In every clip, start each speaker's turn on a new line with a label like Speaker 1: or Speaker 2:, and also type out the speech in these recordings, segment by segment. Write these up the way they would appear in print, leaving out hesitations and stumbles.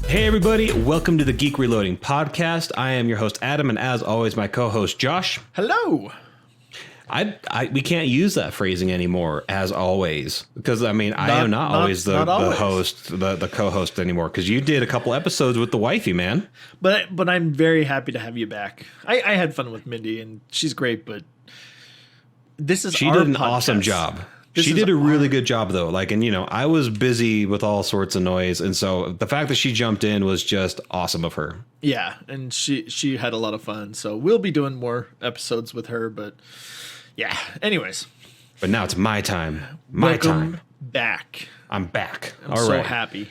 Speaker 1: Hey everybody, welcome to the Geek Reloading podcast. I am your host Adam, and as always, my co-host Josh.
Speaker 2: Hello.
Speaker 1: We can't use that phrasing anymore, as always, because I am not always the host, the co-host anymore, because you did a couple episodes with the wifey, man.
Speaker 2: But I'm very happy to have you back. I had fun with Mindy, and she's great, but
Speaker 1: she did an awesome job. She did a really good job, though. I was busy with all sorts of noise. And so the fact that she jumped in was just awesome of her.
Speaker 2: Yeah. And she had a lot of fun. So we'll be doing more episodes with her. But yeah, anyways.
Speaker 1: But now it's my time.
Speaker 2: Welcome back.
Speaker 1: I'm back.
Speaker 2: I'm so happy.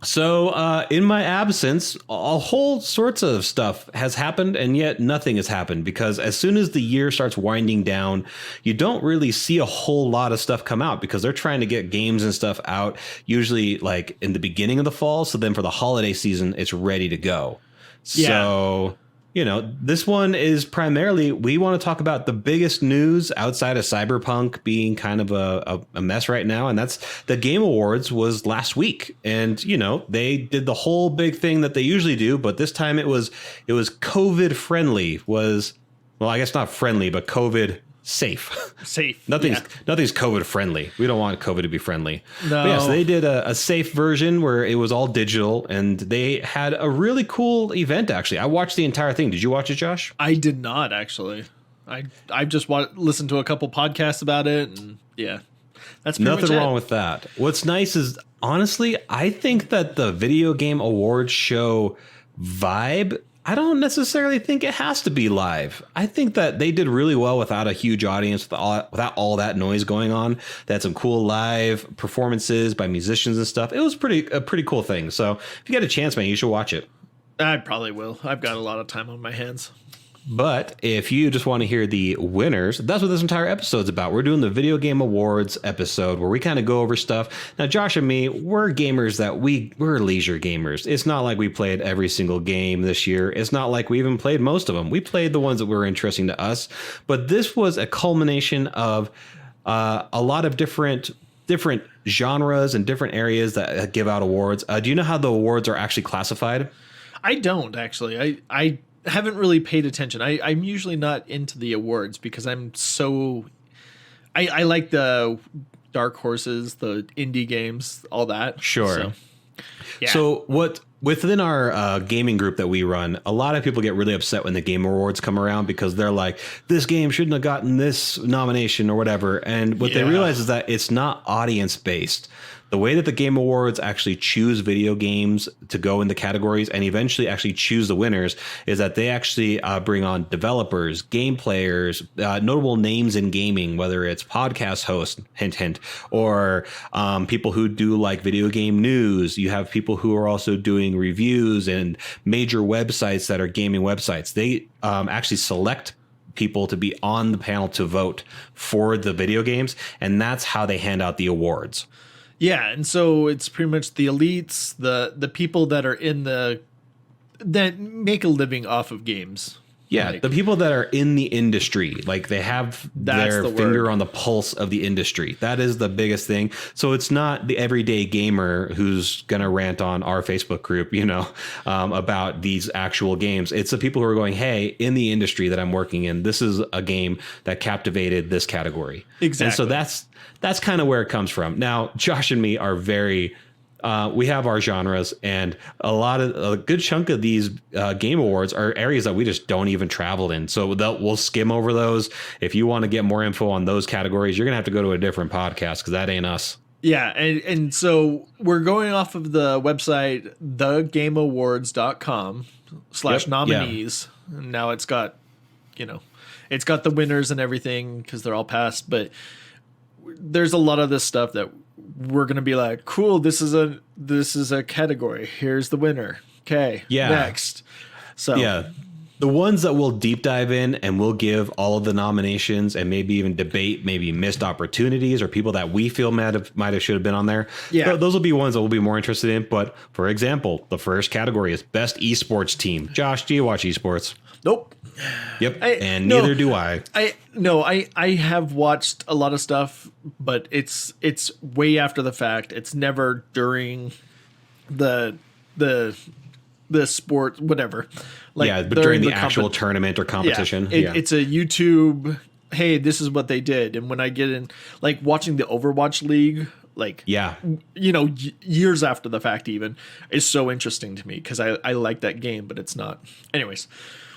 Speaker 1: So in my absence, a whole sorts of stuff has happened, and yet nothing has happened, because as soon as the year starts winding down, you don't really see a whole lot of stuff come out, because they're trying to get games and stuff out usually like in the beginning of the fall. So then for the holiday season, it's ready to go.
Speaker 2: Yeah.
Speaker 1: So, this one is primarily, we want to talk about the biggest news outside of Cyberpunk being kind of a mess right now. And that's the Game Awards was last week. And, they did the whole big thing that they usually do. But this time it was COVID friendly, I guess not friendly, but COVID safe. Nothing's COVID friendly. We don't want COVID to be friendly.
Speaker 2: No.
Speaker 1: But so they did a safe version where it was all digital, and they had a really cool event. Actually, I watched the entire thing. Did you watch it, Josh?
Speaker 2: I did not, actually. I've just listened to a couple podcasts about it, and yeah, that's
Speaker 1: nothing wrong with that. What's nice is, honestly, I think that the video game awards show vibe, I don't necessarily think it has to be live. I think that they did really well without a huge audience, without all that noise going on. They had some cool live performances by musicians and stuff. It was a pretty cool thing. So if you get a chance, man, you should watch it.
Speaker 2: I probably will. I've got a lot of time on my hands.
Speaker 1: But if you just want to hear the winners, that's what this entire episode's about. We're doing the Video Game Awards episode where we kind of go over stuff. Now, Josh and me, we're gamers we're leisure gamers. It's not like we played every single game this year. It's not like we even played most of them. We played the ones that were interesting to us. But this was a culmination of a lot of different genres and different areas that give out awards. Do you know how the awards are actually classified?
Speaker 2: I don't, actually. I haven't really paid attention. I'm usually not into the awards because I'm so... I like the dark horses, the indie games, all that.
Speaker 1: Sure.
Speaker 2: So, yeah.
Speaker 1: So within our gaming group that we run, a lot of people get really upset when the Game Awards come around because they're like, this game shouldn't have gotten this nomination or whatever. And what they realize is that it's not audience based. The way that the Game Awards actually choose video games to go in the categories and eventually actually choose the winners is that they actually bring on developers, game players, notable names in gaming, whether it's podcast hosts, hint, hint, or people who do like video game news. You have people who are also doing reviews and major websites that are gaming websites. They actually select people to be on the panel to vote for the video games, and that's how they hand out the awards.
Speaker 2: Yeah, and so it's pretty much the elites, the people that are that make a living off of games.
Speaker 1: Yeah, the people that are in the industry, like they have their finger on the pulse of the industry. That is the biggest thing. So it's not the everyday gamer who's going to rant on our Facebook group, about these actual games. It's the people who are going, hey, in the industry that I'm working in, this is a game that captivated this category.
Speaker 2: Exactly.
Speaker 1: And so that's kind of where it comes from. Now, Josh and me are very... we have our genres, and a good chunk of these game awards are areas that we just don't even travel in. So we'll skim over those. If you want to get more info on those categories, you're going to have to go to a different podcast because that ain't us.
Speaker 2: Yeah. And so we're going off of the website, thegameawards.com/nominees.
Speaker 1: Yeah.
Speaker 2: Now it's got, it's got the winners and everything because they're all passed, but there's a lot of this stuff that we're going to be like, cool, this is a category. Here's the winner. Okay.
Speaker 1: Yeah.
Speaker 2: Next. So
Speaker 1: yeah, the ones that we'll deep dive in and we'll give all of the nominations and maybe even debate maybe missed opportunities or people that we feel might have should have been on there.
Speaker 2: Yeah.
Speaker 1: Those will be ones that we'll be more interested in. But for example, the first category is best esports team. Josh, do you watch esports?
Speaker 2: Nope.
Speaker 1: Yep. Neither do I.
Speaker 2: I have watched a lot of stuff, but it's way after the fact. It's never during the the sport, whatever. Like
Speaker 1: yeah, but during the
Speaker 2: compe-
Speaker 1: actual tournament or competition. Yeah.
Speaker 2: It's a YouTube. Hey, this is what they did, and when I get in, like watching the Overwatch League, like
Speaker 1: yeah.
Speaker 2: years after the fact, even is so interesting to me because I like that game, but it's not. Anyways,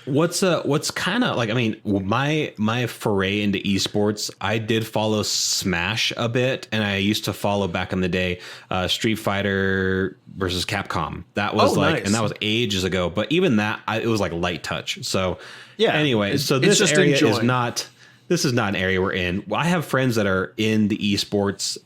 Speaker 1: What's kind of like, I mean, my foray into esports, I did follow Smash a bit, and I used to follow back in the day Street Fighter versus Capcom. That was
Speaker 2: nice.
Speaker 1: and that was ages ago, but even that, it was like light touch. So
Speaker 2: yeah.
Speaker 1: anyway, so
Speaker 2: it's
Speaker 1: this
Speaker 2: just
Speaker 1: area is
Speaker 2: enjoying.
Speaker 1: not. This is not an area we're in. I have friends that are in the esports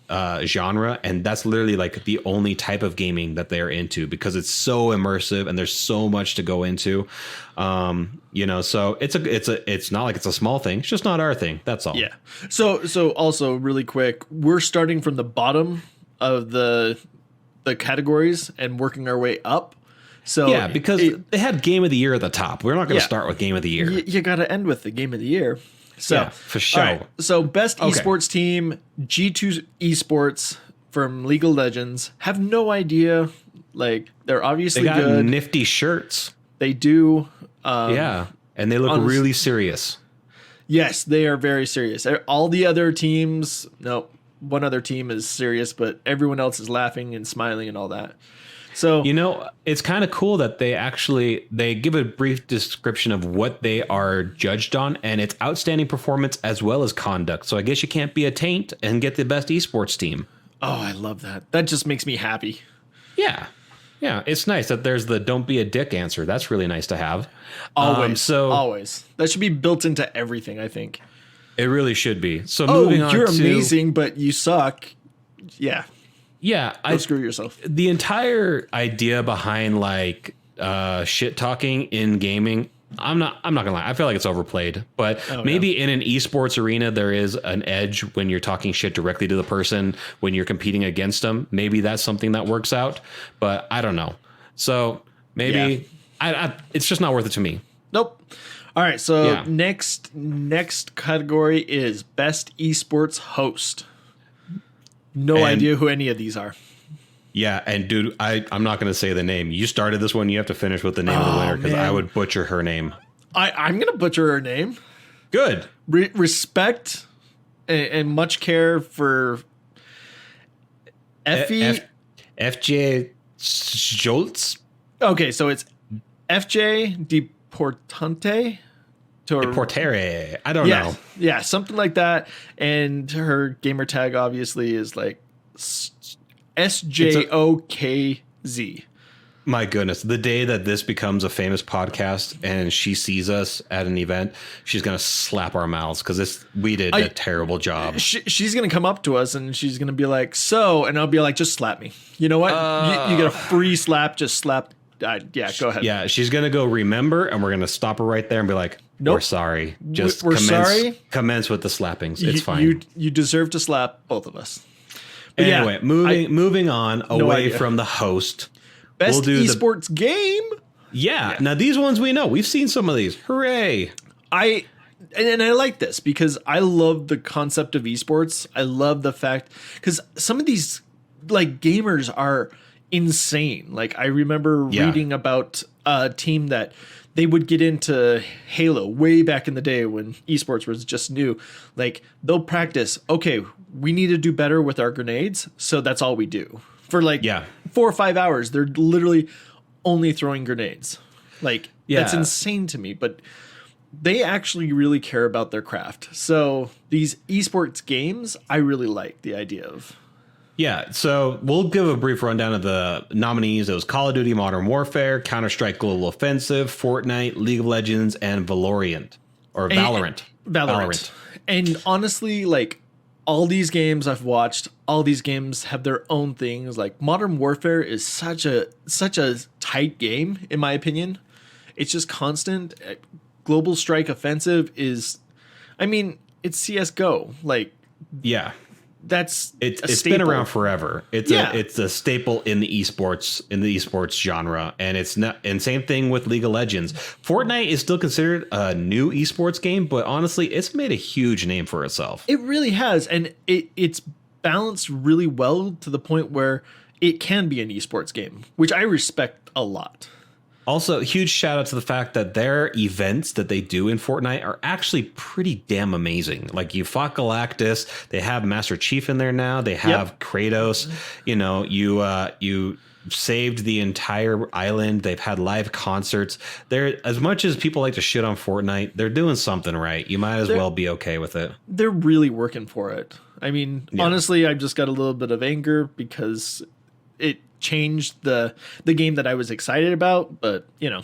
Speaker 1: genre, and that's literally like the only type of gaming that they're into because it's so immersive and there's so much to go into. So it's not like it's a small thing. It's just not our thing. That's all.
Speaker 2: Yeah. So also really quick, we're starting from the bottom of the categories and working our way up. So
Speaker 1: yeah, because they had Game of the Year at the top. We're not going to start with Game of the Year.
Speaker 2: You got to end with the Game of the Year. So
Speaker 1: yeah, for sure.
Speaker 2: all right, so best esports team, G2 Esports from League of Legends. Have no idea. Like they're obviously
Speaker 1: they got
Speaker 2: good.
Speaker 1: nifty shirts.
Speaker 2: They do.
Speaker 1: Yeah, and they look really serious.
Speaker 2: Yes, they are very serious. All the other teams, no, one other team is serious, but everyone else is laughing and smiling and all that. So
Speaker 1: it's kind of cool that they give a brief description of what they are judged on, and it's outstanding performance as well as conduct. So I guess you can't be a taint and get the best esports team.
Speaker 2: oh, I love that. That just makes me happy.
Speaker 1: Yeah. Yeah, it's nice that there's the don't be a dick answer. That's really nice to have.
Speaker 2: Always. Always. That should be built into everything, I think.
Speaker 1: It really should be. So moving on
Speaker 2: you're
Speaker 1: to
Speaker 2: amazing, but you suck. Yeah.
Speaker 1: Yeah,
Speaker 2: Go screw yourself.
Speaker 1: The entire idea behind like shit talking in gaming, I'm not gonna lie, I feel like it's overplayed. But maybe in an esports arena there is an edge when you're talking shit directly to the person when you're competing against them. Maybe that's something that works out, but I don't know. So maybe it's just not worth it to me.
Speaker 2: Nope. All right, so next category is best esports host. No idea who any of these are.
Speaker 1: Yeah, and dude, I'm not going to say the name. You started this one. You have to finish with the name of the winner because I would butcher her name.
Speaker 2: I'm going to butcher her name.
Speaker 1: Good.
Speaker 2: Respect and much care for Effie.
Speaker 1: FJ Schultz?
Speaker 2: Okay, so it's FJ Deportante.
Speaker 1: Portere. I don't know.
Speaker 2: Yeah, something like that. And her gamer tag obviously is like SJOKZ.
Speaker 1: My goodness. The day that this becomes a famous podcast and she sees us at an event, she's going to slap our mouths because we did a terrible job.
Speaker 2: She's going to come up to us and she's going to be like, and I'll be like, just slap me. You know what? You get a free slap. Just slap. Yeah, go ahead.
Speaker 1: Yeah, she's going to go remember and we're going to stop her right there and be like, nope. We're sorry. Just
Speaker 2: sorry.
Speaker 1: Commence with the slappings. It's fine.
Speaker 2: You deserve to slap both of us.
Speaker 1: But anyway, moving on away from the host.
Speaker 2: Best esports game.
Speaker 1: Yeah. Now these ones we know. We've seen some of these. Hooray.
Speaker 2: I like this because I love the concept of esports. I love the fact because some of these like gamers are insane. Like I remember reading about a team that they would get into Halo way back in the day when esports was just new. Like they'll practice, okay, we need to do better with our grenades. So that's all we do for 4 or 5 hours. They're literally only throwing grenades. Like that's insane to me, but they actually really care about their craft. So these esports games, I really like the idea of.
Speaker 1: Yeah, so we'll give a brief rundown of the nominees. It was Call of Duty Modern Warfare, Counter-Strike Global Offensive, Fortnite, League of Legends, and Valorant.
Speaker 2: Valorant. And honestly, like, all these games I've watched, all these games have their own things. Like, Modern Warfare is such a tight game, in my opinion. It's just constant. Global Strike Offensive is, it's CSGO. Like,
Speaker 1: yeah. It's been around forever. It's a staple in the esports genre, and it's not. And same thing with League of Legends. Fortnite is still considered a new esports game, but honestly, it's made a huge name for itself.
Speaker 2: It really has, and it's balanced really well to the point where it can be an esports game, which I respect a lot.
Speaker 1: Also, huge shout out to the fact that their events that they do in Fortnite are actually pretty damn amazing. Like you fought Galactus, they have Master Chief in there now. They have Kratos. You know, you saved the entire island. They've had live concerts. They're, as much as people like to shit on Fortnite, they're doing something right. You might as well be okay with it.
Speaker 2: They're really working for it. I mean, honestly, I've just got a little bit of anger because it changed the game that I was excited about, but you know.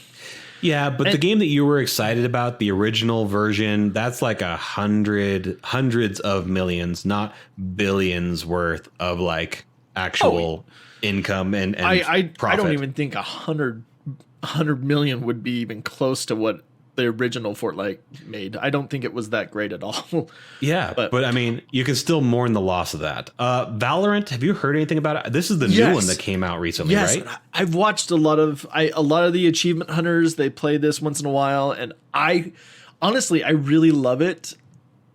Speaker 1: Yeah, but the game that you were excited about, the original version, that's like hundreds of millions, not billions worth of like actual income and profit.
Speaker 2: I don't even think 100 million would be even close to what the original Fortnite made. I don't think it was that great at all.
Speaker 1: Yeah, but I mean, you can still mourn the loss of that. Valorant, have you heard anything about it? This is the new one that came out recently, right?
Speaker 2: I've watched a lot of the achievement hunters. They play this once in a while, and I honestly really love it.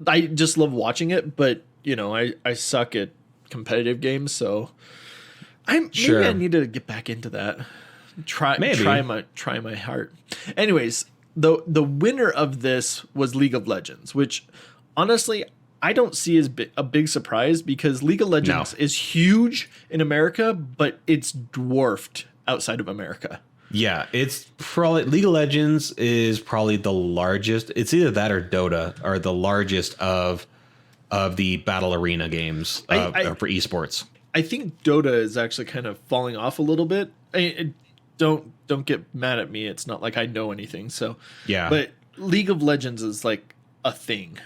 Speaker 2: I just love watching it, but you know, I suck at competitive games, so maybe I need to get back into that. Try my heart. Anyways, the winner of this was League of Legends, which honestly I don't see as a big surprise because League of Legends is huge in America, but it's dwarfed outside of America.
Speaker 1: Yeah, it's probably League of Legends is probably the largest. It's either that or Dota are the largest of the battle arena games for esports.
Speaker 2: I think Dota is actually kind of falling off a little bit. Don't get mad at me. It's not like I know anything. So
Speaker 1: yeah,
Speaker 2: but League of Legends is like a thing,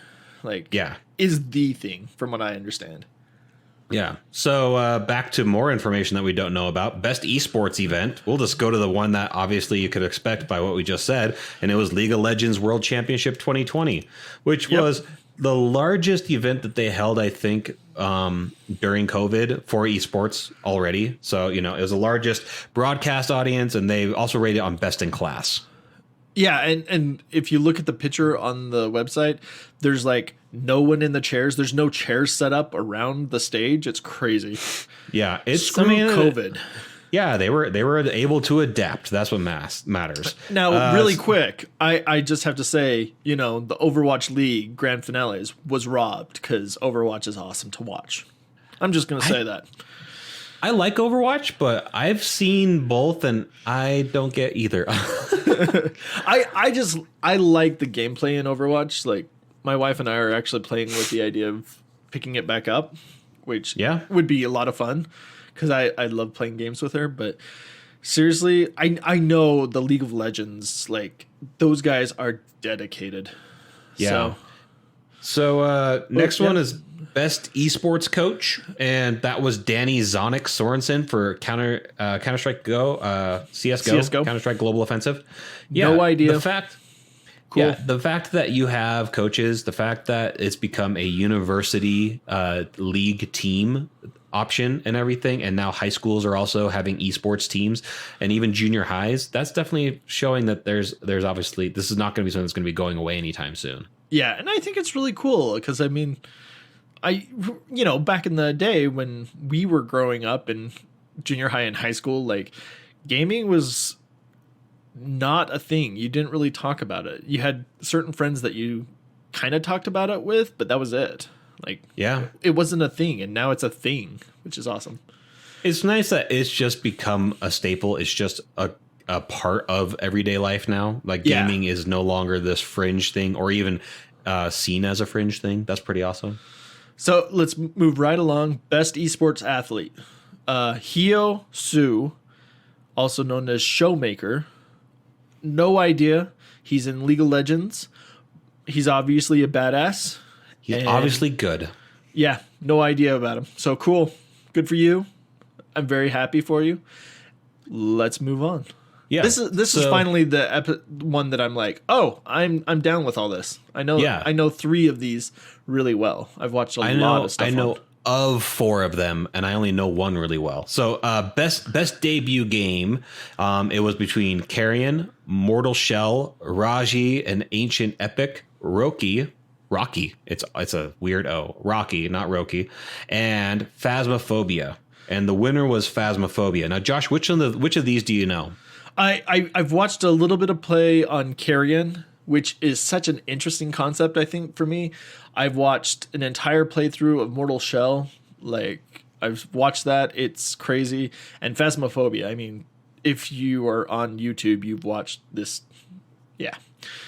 Speaker 2: like is the thing from what I understand.
Speaker 1: Yeah. So back to more information that we don't know about. Best esports event. We'll just go to the one that obviously you could expect by what we just said, and it was League of Legends World Championship 2020, which was the largest event that they held, I think, during COVID for esports already. So, you know, it was the largest broadcast audience, and they also rated it on best in class.
Speaker 2: Yeah, and if you look at the picture on the website, there's like no one in the chairs. There's no chairs set up around the stage. It's crazy.
Speaker 1: Yeah, it's
Speaker 2: Screw COVID.
Speaker 1: Yeah, they were able to adapt. That's what matters.
Speaker 2: Now, really quick, I just have to say, you know, the Overwatch League grand finales was robbed because Overwatch is awesome to watch. I'm just going to say that.
Speaker 1: I like Overwatch, but I've seen both and I don't get either.
Speaker 2: I like the gameplay in Overwatch. Like my wife and I are actually playing with the idea of picking it back up, which would be a lot of fun because I love playing games with her. But seriously, I know the League of Legends, like those guys are dedicated.
Speaker 1: Yeah. So next one is Best Esports Coach, and that was Danny Zonic Sorensen for Counter-Strike Go, CSGO, Counter-Strike Global Offensive. Yeah,
Speaker 2: no idea.
Speaker 1: The fact that you have coaches, the fact that it's become a university league team option and everything, and now high schools are also having esports teams, and even junior highs, that's definitely showing that there's obviously this is not going to be something that's going to be going away anytime soon. Yeah,
Speaker 2: and I think it's really cool because I mean, back in the day when we were growing up in junior high and high school, like gaming was not a thing. You didn't really talk about it. You had certain friends that you kind of talked about it with, but that was it. Like, it wasn't a thing, and now it's a thing, which is awesome.
Speaker 1: It's nice that it's just become a staple. It's just a part of everyday life now. Like gaming is no longer this fringe thing or even seen as a fringe thing. That's pretty awesome.
Speaker 2: So let's move right along. Best esports athlete. Hyo Soo, also known as Showmaker. No idea. He's in League of Legends. He's obviously a badass.
Speaker 1: He's obviously good.
Speaker 2: Yeah, no idea about him. So cool. Good for you. I'm very happy for you. Let's move on. Yeah. This is finally the one that I'm like, oh, I'm down with all this. I know 3 of these really well. I've watched a lot of stuff.
Speaker 1: I know of 4 of them, and I only know 1 really well. So best debut game, it was between Carrion, Mortal Shell, Raji, an Ancient Epic, Rocky. It's a weird O. Rocky, not Roki, and Phasmophobia. and the winner was Phasmophobia. Now, Josh, which of these do you know?
Speaker 2: I've watched a little bit of play on Carrion, which is such an interesting concept, I think, for me. I've watched an entire playthrough of Mortal Shell. Like, I've watched that. It's crazy. And Phasmophobia, I mean, if you are on YouTube, you've watched this. Yeah.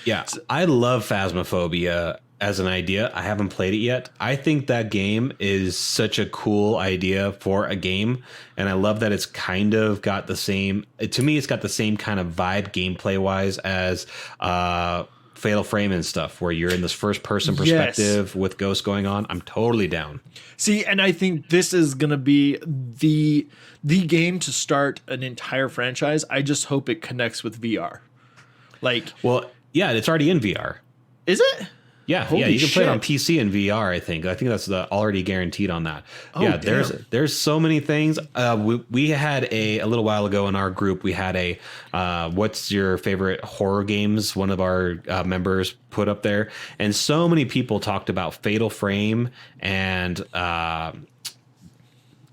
Speaker 1: Yeah, I love Phasmophobia as an idea. I haven't played it yet. I think that game is such a cool idea for a game, and I love that it's kind of got the same. To me, it's got the same kind of vibe gameplay wise as Fatal Frame and stuff, where you're in this first person perspective with ghosts going on. I'm totally down.
Speaker 2: See, and I think this is gonna be the game to start an entire franchise. I just hope it connects with VR. Like,
Speaker 1: well, yeah, it's already in VR.
Speaker 2: Is it?
Speaker 1: Yeah,
Speaker 2: Holy
Speaker 1: you can play it on
Speaker 2: shit.
Speaker 1: PC and VR. I think that's already guaranteed on that.
Speaker 2: Oh,
Speaker 1: yeah,
Speaker 2: damn.
Speaker 1: there's so many things. We had a little while ago in our group. We had a what's your favorite horror games? One of our members put up there, and so many people talked about Fatal Frame and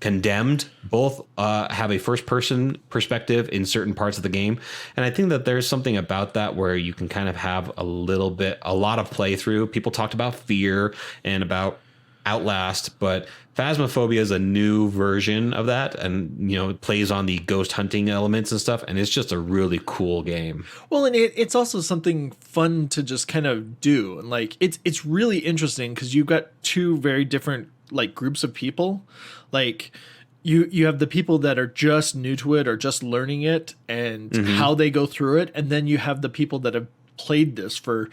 Speaker 1: Condemned. Both have a first person perspective in certain parts of the game, and I think that there's something about that where you can kind of have a lot of playthrough. People talked about Fear and about Outlast, but Phasmophobia is a new version of that, and it plays on the ghost hunting elements and stuff, and it's just a really cool game.
Speaker 2: Well, and it's also something fun to just kind of do, and like it's really interesting because you've got two very different like groups of people. Like you have the people that are just new to it or just learning it and how they go through it, and then you have the people that have played this for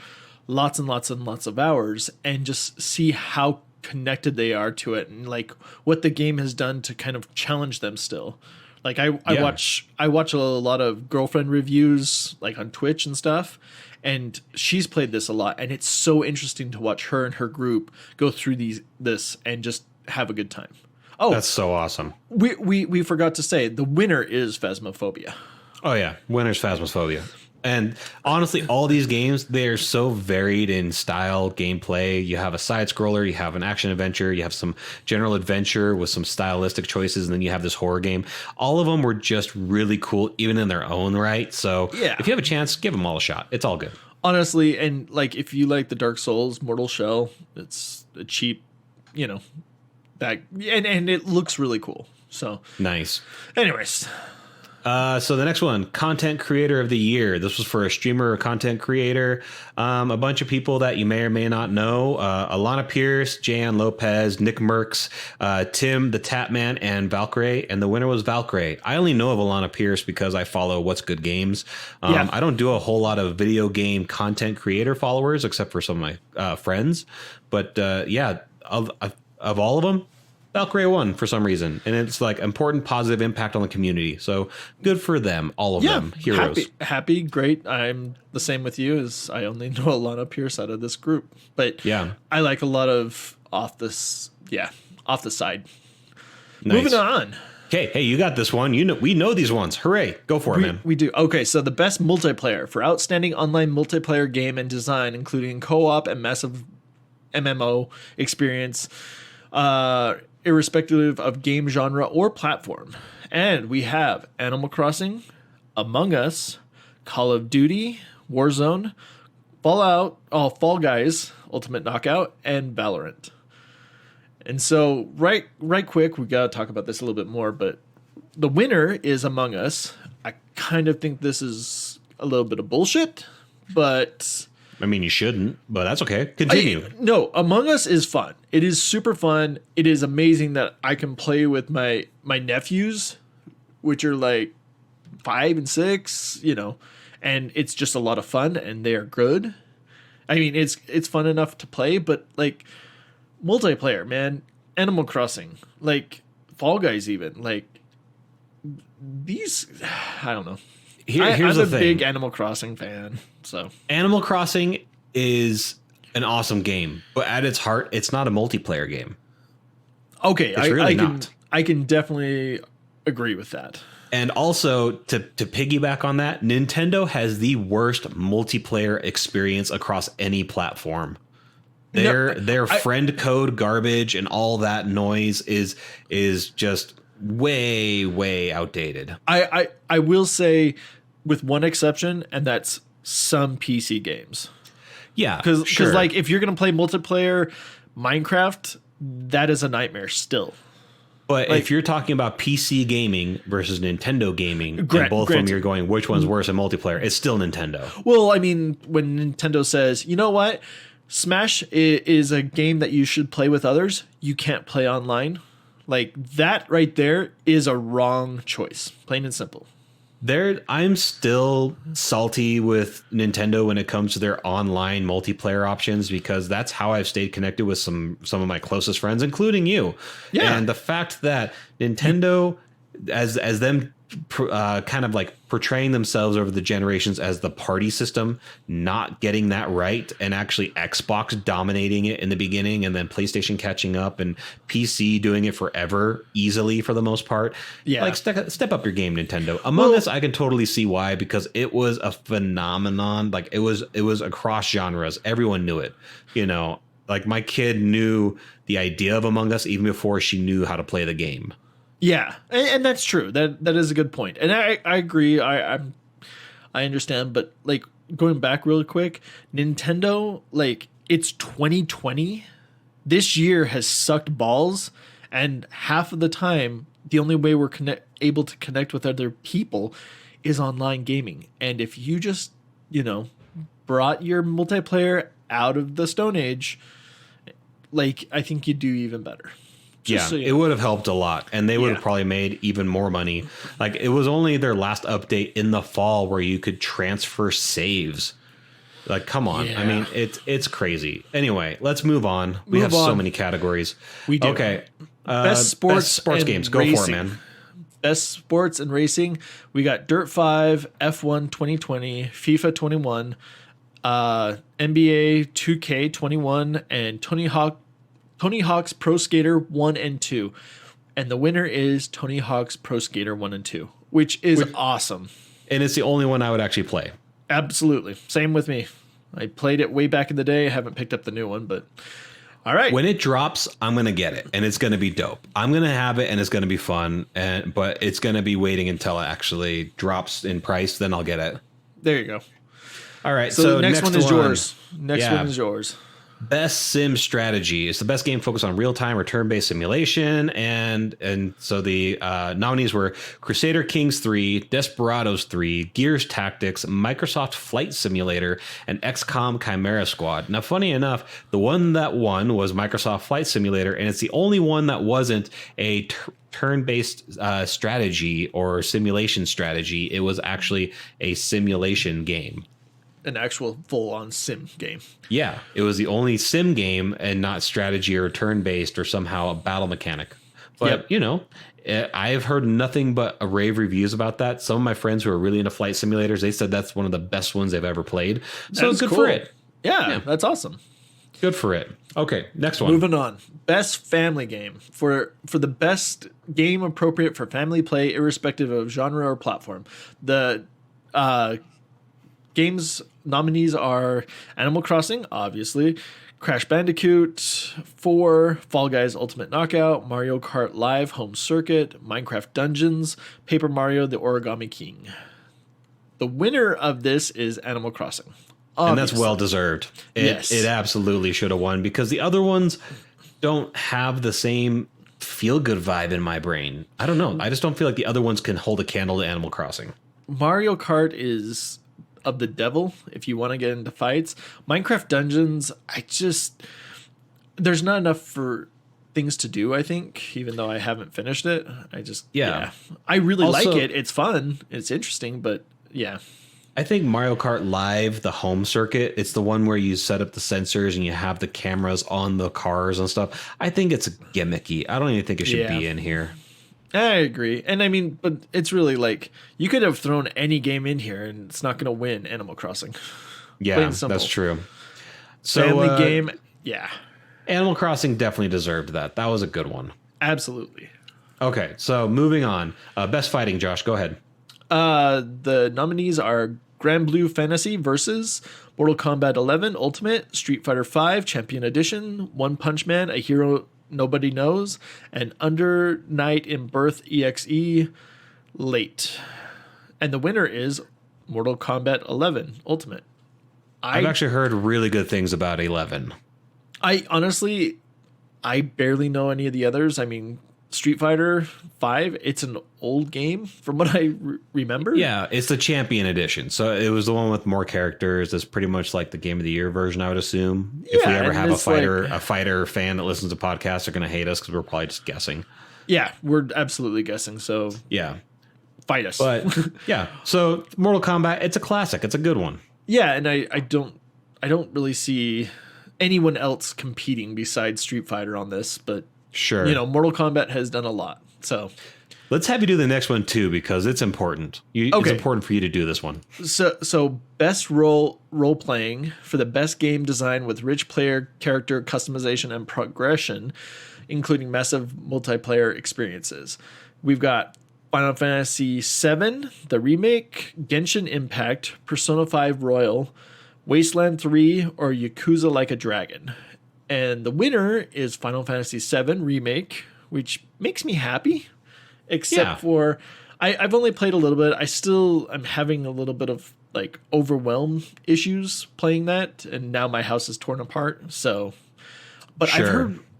Speaker 2: lots and lots and lots of hours and just see how connected they are to it and like what the game has done to kind of challenge them still. Like I watch a lot of girlfriend reviews like on Twitch and stuff, and she's played this a lot, and it's so interesting to watch her and her group go through this and just have a good time. Oh,
Speaker 1: That's so awesome.
Speaker 2: we forgot to say the winner is Phasmophobia.
Speaker 1: Oh yeah, winner's Phasmophobia. And honestly, all these games, they're so varied in style, gameplay. You have a side scroller, you have an action adventure, you have some general adventure with some stylistic choices, and then you have this horror game. All of them were just really cool, even in their own right. So
Speaker 2: Yeah.
Speaker 1: if you have a chance, give them all a shot. It's all good.
Speaker 2: Honestly, and like if you like the Dark Souls, Mortal Shell, it's a cheap, that and it looks really cool. So
Speaker 1: Nice.
Speaker 2: anyways,
Speaker 1: So the next one, Content Creator of the Year. This was for a streamer or content creator. A bunch of people that you may or may not know. Alana Pierce, Jan Lopez, Nick Merckx, Tim the Tapman, and Valkyrie. And the winner was Valkyrie. I only know of Alana Pierce because I follow What's Good Games. I don't do a whole lot of video game content creator followers except for some of my friends. But of all of them, Valkyrie won for some reason, and it's like important positive impact on the community. So good for them, all of them, heroes.
Speaker 2: happy, great. I'm the same with you, as I only know Alana Pierce out of this group, but
Speaker 1: Yeah.
Speaker 2: I like a lot of off the side.
Speaker 1: Nice.
Speaker 2: Moving on.
Speaker 1: Okay, hey, you got this one. We know these ones. Hooray! Go for it, man.
Speaker 2: We do. Okay, so the best multiplayer for outstanding online multiplayer game and design, including co-op and massive MMO experience, irrespective of game genre or platform. And we have Animal Crossing, Among Us, Call of Duty, Warzone, Fall Guys, Ultimate Knockout, and Valorant. And so right quick, we got to talk about this a little bit more, but the winner is Among Us. I kind of think this is a little bit of bullshit, but
Speaker 1: I mean, you shouldn't, but that's okay. Continue.
Speaker 2: no, Among Us is fun. It is super fun. It is amazing that I can play with my nephews, which are like 5 and 6, and it's just a lot of fun, and they are good. I mean, it's fun enough to play, but like multiplayer, man, Animal Crossing, like Fall Guys, even like these, I don't know.
Speaker 1: Here's
Speaker 2: I'm
Speaker 1: the
Speaker 2: a
Speaker 1: thing.
Speaker 2: big Animal Crossing fan, so
Speaker 1: Animal Crossing is an awesome game, but at its heart, it's not a multiplayer game.
Speaker 2: okay,
Speaker 1: It's really
Speaker 2: I can
Speaker 1: not.
Speaker 2: I can definitely agree with that.
Speaker 1: And also, to piggyback on that, Nintendo has the worst multiplayer experience across any platform. Their friend code garbage and all that noise is just way outdated.
Speaker 2: I will say, with one exception, and that's some PC games.
Speaker 1: Yeah,
Speaker 2: Because
Speaker 1: sure.
Speaker 2: like if you're gonna play multiplayer Minecraft, that is a nightmare still.
Speaker 1: But
Speaker 2: like-
Speaker 1: if you're talking about PC gaming versus Nintendo gaming, and both of them
Speaker 2: granted.
Speaker 1: you're going, which one's worse in multiplayer? It's still Nintendo.
Speaker 2: Well, I mean, when Nintendo says, you know what, Smash is a game that you should play with others, you can't play online. Like that right there is a wrong choice, plain and simple.
Speaker 1: I'm still salty with Nintendo when it comes to their online multiplayer options, because that's how I've stayed connected with some of my closest friends, including you.
Speaker 2: Yeah.
Speaker 1: And the fact that Nintendo, as them kind of like portraying themselves over the generations as the party system, not getting that right, and actually Xbox dominating it in the beginning, and then PlayStation catching up, and PC doing it forever easily for the most part.
Speaker 2: Yeah.
Speaker 1: Like step up your game, Nintendo. Among Us, I can totally see why, because it was a phenomenon. Like it was across genres. Everyone knew it. You know, like my kid knew the idea of Among Us even before she knew how to play the game.
Speaker 2: Yeah, and that's true. That is a good point, and I agree. I understand, but like going back real quick, Nintendo, like it's 2020. This year has sucked balls, and half of the time, the only way we're able to connect with other people is online gaming. And if you just, brought your multiplayer out of the Stone Age, like I think you'd do even better.
Speaker 1: Yeah, it would have helped a lot, and they would have probably made even more money. Like it was only their last update in the fall where you could transfer saves. Like, come on.
Speaker 2: Yeah.
Speaker 1: I mean, it's crazy. Anyway, let's move on. We have so many categories.
Speaker 2: We do.
Speaker 1: Okay.
Speaker 2: Best sports and
Speaker 1: games. Go
Speaker 2: racing.
Speaker 1: for it, man.
Speaker 2: Best sports and racing. We got Dirt 5, F1 2020, FIFA 21, NBA 2K 21, and Tony Hawk's Pro Skater 1 and 2. And the winner is Tony Hawk's Pro Skater 1 and 2, which is awesome.
Speaker 1: And it's the only one I would actually play.
Speaker 2: Absolutely. Same with me. I played it way back in the day. I haven't picked up the new one, but all right.
Speaker 1: When it drops, I'm going to get it, and it's going to be dope. I'm going to have it, and it's going to be fun, but it's going to be waiting until it actually drops in price. Then I'll get it.
Speaker 2: There you go.
Speaker 1: All right.
Speaker 2: So the next one is yours. Next one is yours.
Speaker 1: Best sim strategy. It's the best game focused on real-time or turn-based simulation, and so the nominees were Crusader Kings 3, Desperados 3, Gears Tactics, Microsoft Flight Simulator, and XCOM Chimera Squad. Now, funny enough, the one that won was Microsoft Flight Simulator, and it's the only one that wasn't a turn-based strategy or simulation strategy. It was actually a simulation game.
Speaker 2: An actual full-on sim game.
Speaker 1: Yeah, it was the only sim game and not strategy or turn-based or somehow a battle mechanic. But, I've heard nothing but rave reviews about that. Some of my friends who are really into flight simulators, they said that's one of the best ones they've ever played. So
Speaker 2: That's
Speaker 1: good
Speaker 2: cool.
Speaker 1: for it.
Speaker 2: Yeah, that's awesome.
Speaker 1: Good for it. Okay, next one.
Speaker 2: Moving on. Best family game. For the best game appropriate for family play, irrespective of genre or platform. The games nominees are Animal Crossing, obviously, Crash Bandicoot 4, Fall Guys Ultimate Knockout, Mario Kart Live Home Circuit, Minecraft Dungeons, Paper Mario The Origami King. The winner of this is Animal Crossing.
Speaker 1: And that's well deserved.
Speaker 2: Yes.
Speaker 1: It absolutely should have won, because the other ones don't have the same feel-good vibe in my brain. I don't know. I just don't feel like the other ones can hold a candle to Animal Crossing.
Speaker 2: Mario Kart is of the devil if you want to get into fights. Minecraft Dungeons, there's not enough for things to do, I think, even though I haven't finished it. I really
Speaker 1: Also,
Speaker 2: like it. It's fun. It's interesting, but yeah.
Speaker 1: I think Mario Kart Live, the home circuit, it's the one where you set up the sensors and you have the cameras on the cars and stuff. I think it's gimmicky. I don't even think it should be in here.
Speaker 2: I agree. And I mean, but it's really like you could have thrown any game in here and it's not going to win Animal Crossing.
Speaker 1: Yeah, that's true. So
Speaker 2: family game. Yeah.
Speaker 1: Animal Crossing definitely deserved that. That was a good one.
Speaker 2: Absolutely.
Speaker 1: Okay, so moving on. Best fighting, Josh, go ahead.
Speaker 2: The nominees are Grand Blue Fantasy versus Mortal Kombat 11 Ultimate, Street Fighter 5 Champion Edition, One Punch Man, A Hero Nobody Knows, and Under Night in Birth EXE Late. And the winner is Mortal Kombat 11 Ultimate.
Speaker 1: I've actually heard really good things about 11.
Speaker 2: I honestly, I barely know any of the others. I mean, Street Fighter 5, it's an old game from what I remember.
Speaker 1: Yeah, it's the Champion Edition. So it was the one with more characters. It's pretty much like the Game of the Year version, I would assume. If we ever have a fighter fan that listens to podcasts, they're going to hate us because we're probably just guessing.
Speaker 2: Yeah, we're absolutely guessing. So
Speaker 1: yeah,
Speaker 2: fight us.
Speaker 1: But yeah, so Mortal Kombat, it's a classic. It's a good one.
Speaker 2: Yeah, and I don't really see anyone else competing besides Street Fighter on this, but
Speaker 1: sure,
Speaker 2: you know, Mortal Kombat has done a lot. So
Speaker 1: let's have you do the next one too, because it's important. It's important for you to do this one.
Speaker 2: So best role playing for the best game design with rich player character customization and progression, including massive multiplayer experiences. We've got Final Fantasy VII, the remake, Genshin Impact, Persona 5 Royal, Wasteland 3, or Yakuza Like a Dragon. And the winner is Final Fantasy VII Remake, which makes me happy, except for I've only played a little bit. I'm having a little bit of like overwhelm issues playing that, and now my house is torn apart. So, but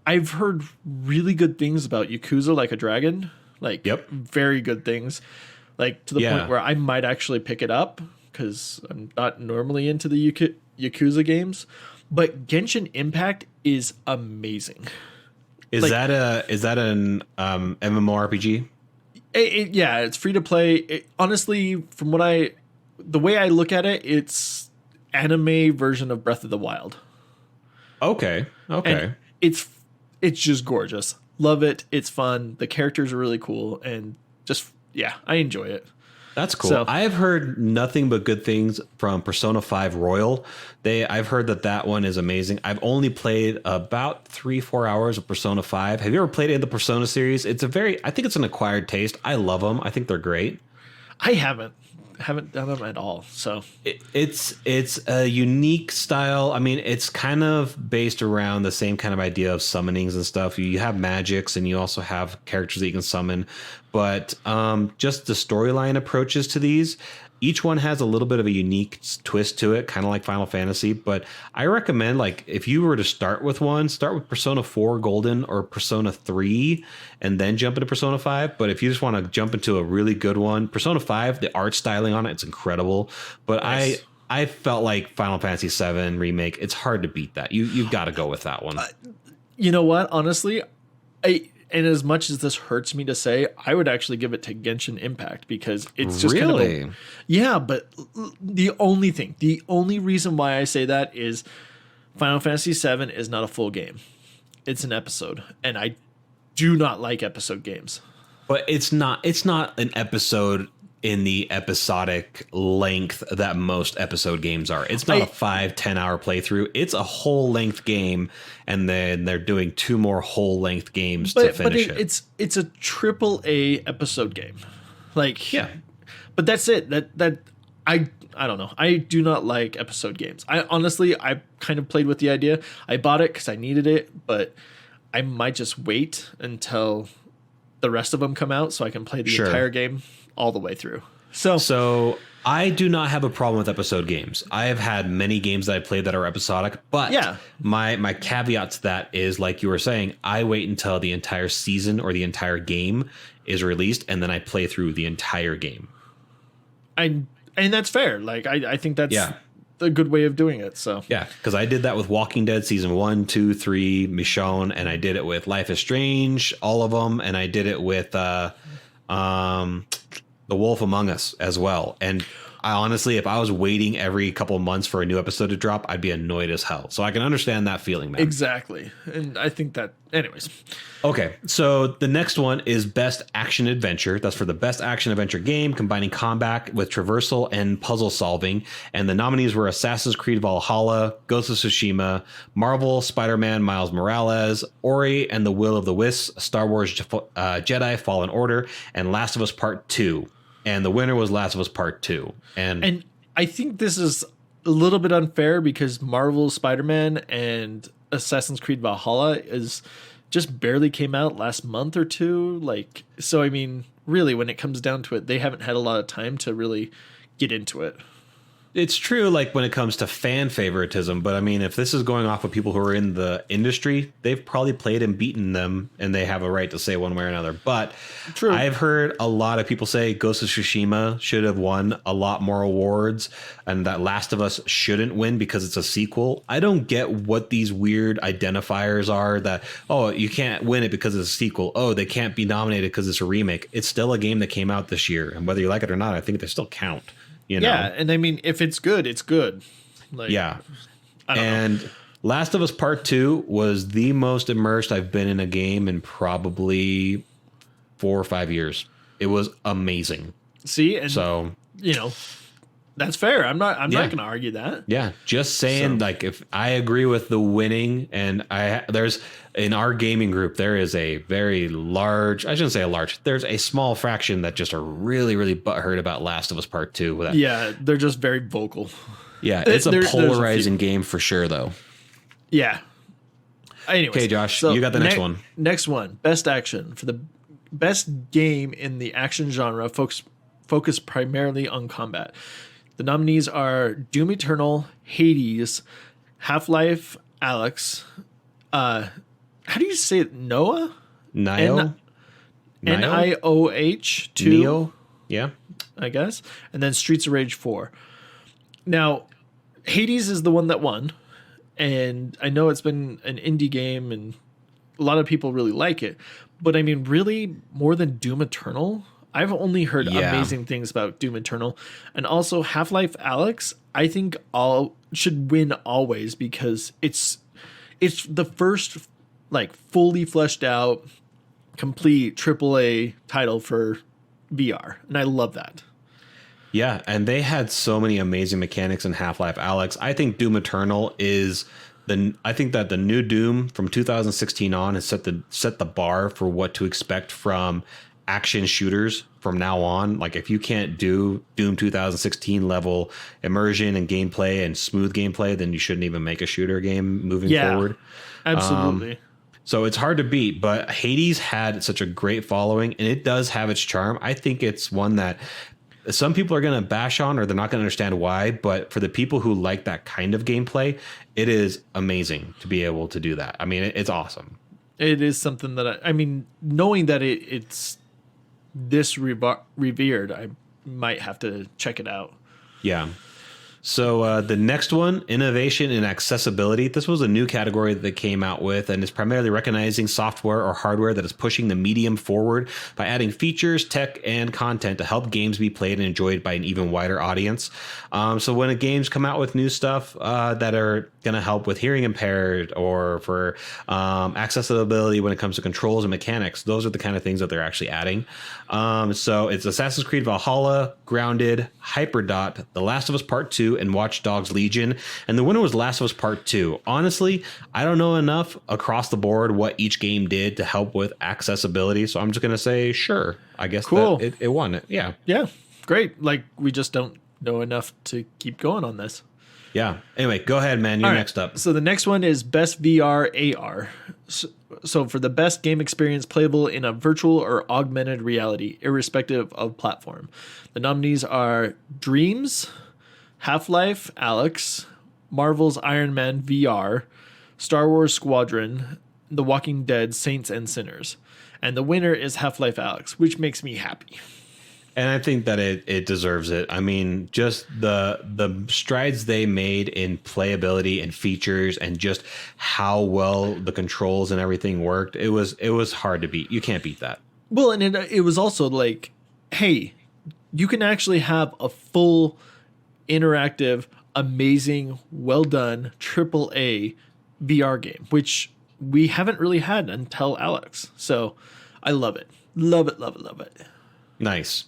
Speaker 2: I've heard really good things about Yakuza Like a Dragon. Like, very good things, like to the point where I might actually pick it up because I'm not normally into the Yakuza games. But Genshin Impact is amazing.
Speaker 1: Is that an MMORPG?
Speaker 2: It's free to play. Honestly, from the way I look at it, it's anime version of Breath of the Wild.
Speaker 1: Okay.
Speaker 2: And it's just gorgeous. Love it. It's fun. The characters are really cool, and just I enjoy it.
Speaker 1: That's cool. So, I have heard nothing but good things from Persona 5 Royal. I've heard that one is amazing. I've only played about 3-4 hours of Persona 5. Have you ever played any of the Persona series? I think it's an acquired taste. I love them. I think they're great.
Speaker 2: I haven't done them at all. So
Speaker 1: it's a unique style. I mean, it's kind of based around the same kind of idea of summonings and stuff. You have magics and you also have characters that you can summon, but just the storyline approaches to these, each one has a little bit of a unique twist to it, kind of like Final Fantasy. But I recommend, like, if you were to start with Persona 4 Golden or Persona 3 and then jump into Persona 5. But if you just want to jump into a really good one, Persona 5, the art styling on it's incredible. But nice. I felt like Final Fantasy 7 Remake, it's hard to beat that. You've got to go with that one.
Speaker 2: You know what? Honestly, and as much as this hurts me to say, I would actually give it to Genshin Impact because it's just kind of but the only reason why I say that is Final Fantasy VII is not a full game. It's an episode, and I do not like episode games.
Speaker 1: But it's not an episode in the episodic length that most episode games are. It's not a 5-10 hour playthrough. It's a whole length game, and then they're doing 2 more whole length games to finish it.
Speaker 2: It's a AAA episode game. But that's it. That I don't know. I do not like episode games. I kind of played with the idea. I bought it because I needed it, but I might just wait until the rest of them come out so I can play the entire game all the way through. So I do not have a problem with episode games. I have had many games that I played that are episodic, but my caveat to that is, like you were saying, I wait until the entire season or the entire game is released, and then I play through the entire game. And that's fair. Like I think that's a good way of doing it. So because I did that with Walking Dead season 1, 2, 3, Michonne, and I did it with Life is Strange, all of them, and I did it with The Wolf Among Us as well. And I honestly, if I was waiting every couple of months for a new episode to drop, I'd be annoyed as hell. So I can understand that feeling, man. Exactly. And I think that, anyways.
Speaker 1: Okay, so the next one is Best Action Adventure. That's for the Best Action Adventure game, combining combat with traversal and puzzle solving. And the nominees were Assassin's Creed Valhalla, Ghost of Tsushima, Marvel, Spider-Man, Miles Morales, Ori and the Will of the Wisps, Star Wars Jedi Fallen Order, and Last of Us Part 2. And the winner was Last of Us Part 2. And I think this is a little bit unfair because Marvel Spider-Man and Assassin's Creed Valhalla is
Speaker 2: just barely came out last month or two. Like, so I mean, really, when it comes down to it, they haven't had a lot of time to really get into it.
Speaker 1: It's true, like when it comes to fan favoritism, but I mean, if this is going off of people who are in the industry, they've probably played and beaten them, and they have a right to say one way or another. But
Speaker 2: True.
Speaker 1: I've heard a lot of people say Ghost of Tsushima should have won a lot more awards, and that Last of Us shouldn't win because it's a sequel. I don't get what these weird identifiers are that, oh, you can't win it because it's a sequel. Oh, they can't be nominated because it's a remake. It's still a game that came out this year, and whether you like it or not, I think they still count. You know?
Speaker 2: Yeah, and I mean, if it's good, it's good. Like,
Speaker 1: Yeah.
Speaker 2: I don't know.
Speaker 1: And Last of Us Part 2 was the most immersed I've been in a game in probably 4 or 5 years. It was amazing.
Speaker 2: See, and
Speaker 1: So,
Speaker 2: you know, that's fair. I'm not
Speaker 1: Yeah.
Speaker 2: going to argue that.
Speaker 1: yeah, just saying,
Speaker 2: So-
Speaker 1: like, if I agree with the winning, and there's in our gaming group, there is a very large, I shouldn't say a large, there's a small fraction that just are really, really butthurt about Last of Us Part 2. That,
Speaker 2: Yeah, they're just very vocal.
Speaker 1: yeah, it's a
Speaker 2: there's a few.
Speaker 1: polarizing game for sure, though.
Speaker 2: Yeah. Anyways,
Speaker 1: Okay, Josh, you got the next one.
Speaker 2: Next one, best action for the best game in the action genre. Focus primarily on combat. The nominees are Doom Eternal, Hades, Half-Life, Alex. How do you say it? Noah?
Speaker 1: Nioh?
Speaker 2: Nioh 2.
Speaker 1: Neo? Yeah.
Speaker 2: I guess, and then Streets of Rage 4. Now, Hades is the one that won, and I know it's been an indie game, and a lot of people really like it. But I mean, really, more than Doom Eternal, I've only heard
Speaker 1: Yeah.
Speaker 2: amazing things about Doom Eternal, and also Half-Life Alex. I think all should win always because it's the first like fully fleshed out, complete AAA title for VR, and I love that.
Speaker 1: Yeah, and they had so many amazing mechanics in Half-Life Alex. I think Doom Eternal is I think that the new Doom from 2016 on has set the bar for what to expect from action shooters from now on. Like, if you can't do Doom 2016 level immersion and gameplay and smooth gameplay, then you shouldn't even make a shooter game moving forward.
Speaker 2: Absolutely.
Speaker 1: So it's hard to beat, but Hades had such a great following, and it does have its charm. I think it's one that some people are going to bash on, or they're not going to understand why. But for the people who like that kind of gameplay, it is amazing to be able to do that. I mean, it's awesome.
Speaker 2: It is something that I mean, knowing that it's this revered, I might have to check it out.
Speaker 1: Yeah. So the next one, innovation and accessibility. This was a new category that they came out with, and it's primarily recognizing software or hardware that is pushing the medium forward by adding features, tech, and content to help games be played and enjoyed by an even wider audience. So when games come out with new stuff that are going to help with hearing impaired or for accessibility when it comes to controls and mechanics, those are the kind of things that they're actually adding. So it's Assassin's Creed Valhalla, Grounded, Hyperdot, The Last of Us Part 2, and Watch Dogs Legion. And the winner was Last of Us Part 2. Honestly, I don't know enough across the board what each game did to help with accessibility. So I'm just going to say, sure, I guess
Speaker 2: Cool.
Speaker 1: that it won it. Yeah.
Speaker 2: Yeah, great. Like, we just don't know enough to keep going on this.
Speaker 1: Yeah. Anyway, go ahead, man. You're
Speaker 2: All right,
Speaker 1: next up.
Speaker 2: So the next one is best VR AR. So for the best game experience playable in a virtual or augmented reality, irrespective of platform. The nominees are Dreams, Half-Life Alex, Marvel's Iron Man VR, Star Wars Squadron, The Walking Dead Saints and Sinners. And the winner is Half-Life Alex, which makes me happy.
Speaker 1: And I think that it deserves it. I mean, just the strides they made in playability and features and just how well the controls and everything worked. It was hard to beat. You can't beat that.
Speaker 2: Well, and it was also like, hey, you can actually have a full interactive, amazing, well done AAA VR game, which we haven't really had until Alex. So I love it. Love it, love it, love it.
Speaker 1: Nice.